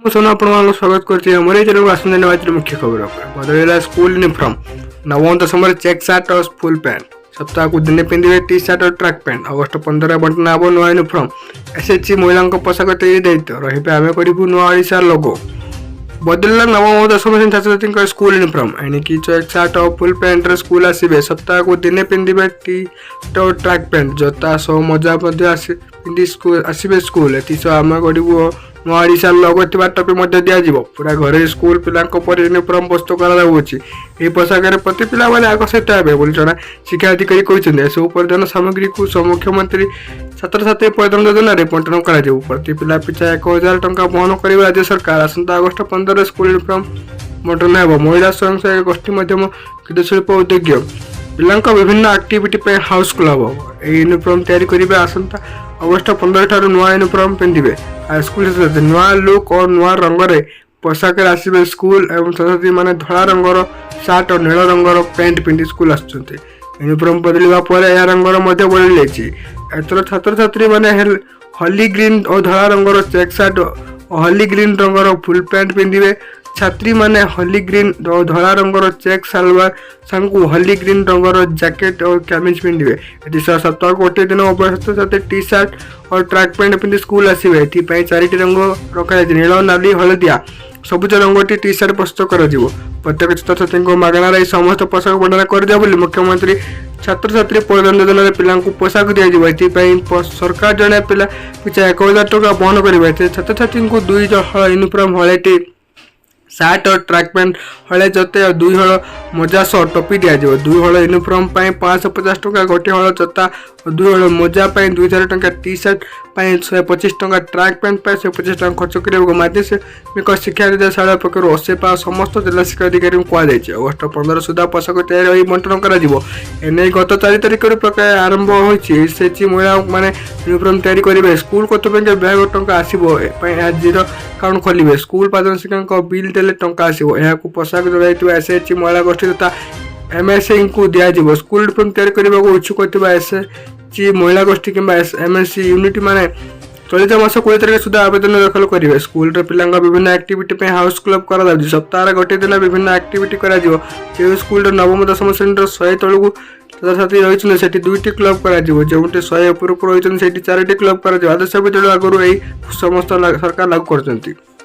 सोना आपण स्वागत करते हमारे चैनल को आसंता निर्वाचन मुख्य खबर बदल स्कूल यूनिफॉर्म नवम दशम चेक सार्ट और फुल पैंट सप्ताह को दिन पिंधे टी सार्ट और ट्रैक पैंट अगस्ट 15 बंटना हम नुआ यूनिफॉर्म एसएचसी महिला पोशाक तैयारी दायित्व रही आम करूँ नुआ ओडिशा लोगो बदलला नवम और दशम श्रेणी छात्र छात्री स्कूल यूनिफॉर्म एणिकी चेक सार्ट और फुल पैंट स्कूल आसवे सप्ताह को दिन पिंधे टी और ट्रैक पैंट जोता सह मजा पिंधि आसवे स्कूल एसह आम करूँ नुआ ओडिशा लोगो टोपी दिज्व पूरा घर स्कूल पिला यूनिफॉर्म प्रस्तुत कर पोशाक प्रति पिला मैंने आकर्षित हे बोली जना शिक्षा अधिकारी कहते एसबू परिधान सामग्री को मुख्यमंत्री छात्र छात्री परिधान योजना बंटन कर प्रति पिला पिछा 1000 टंका बहन कर राज्य सरकार आसंता अगस्ट 15 स्कूल यूनिफॉर्म बंटन हो महिला स्वयं सहायक गोष्ठी क्षुद्रशिल्प उद्योग पिला विभिन्न एक्टिविटी हाउस क्लब यूनिफॉर्म तैयारी आसंता अगस्ट 15 ठार नुआ यूनिफॉर्म पिंधे स्कूल नुआ लुक और नुआ रंग पोशाक आसवे स्कूल एवं छात्र छात्री मैंने धला रंगर सार्ट और नील रंगर पैंट पिंधि स्कूल आसुच्च यूनिफॉर्म बदलवा यह रंगर बदल जाइए एथर छात्र छात्री मैंने हली ग्रीन और धला रंगर चेक सार्ट और हली ग्रीन रंगर फुल पैंट पिंधे छात्री मैंने हली ग्रीन और धला रंगर चेक सालवार सांग हली ग्रीन रंगर जैकेट और कैमिज पिंधे सप्ताह गोटे दिन अभ्यस्त छात्री टी सार्ट और ट्रैक पैंट पिंधि स्कूल आसवे ये 4टी रंग रखा नील नाली हलदिया सबुज रंगटी टी सार्ट प्रस्तुत कर प्रत्येक छात्र छात्री को मागणार समस्त पोशाक बंटन कर मुख्यमंत्री छात्र छात्री परिधान योजना पिला पोशाक दिज्व सरकार जड़े पिला पिछा 1000 टंका बहन करेंगे छात्र छात्री को 2 हल यूनिफॉर्म हलैटी सार्ट और ट्रैक पैंट हले जोते और 2 हल मोजा सह टोपी दिज्व 2 हल यूनिफॉर्म 550 टंका गोटे हल जोता और 2 हल मोजा 2000 टंका टी सार्ट 125 टंका ट्रैक पैंट 125 टंका खर्च करने माध्यमिक शिक्षा निर्देशालय पक्ष ओसेपा समस्त जिला शिक्षा अधिकारी कहुई अगस्ट 15 सुधा पोशाक तैयारी बंटन कर गत 4 तारिख प्रक्रिया आरंभ होती महिला मैंने यूनिफॉर्म तैयारी करेंगे स्कूल कर्तृपक्ष ब्याग टंका आसो आज अकाउंट खोलेंगे स्कूल प्रधान शिक्षक बिल देले टंका आसो यह पोशाक जोड़ एसएचसी महिला गोष्ठी तथा एमएससी को दिज्व स्कूल यूनिफॉर्म तैयारी करने इच्छुक एसएचसी महिला गोष्ठी कि एमएससी यूनिट माने चलित मास 20 तारिख सुधा आवेदन दाखल करेंगे स्कूल पिला विभिन्न एक्टिविटी हाउस क्लब कर सप्ताह गोटे दिन विभिन्न एक्टिविटी कर स्कूल नवम दशम श्रेणी 100 तलू छात्र छात्री रही से 2टी क्लब कर जो 100 उपरकू रही 4टी क्लब कर आदर्श विद्यालय आगुरी समस्त सरकार लागू कर।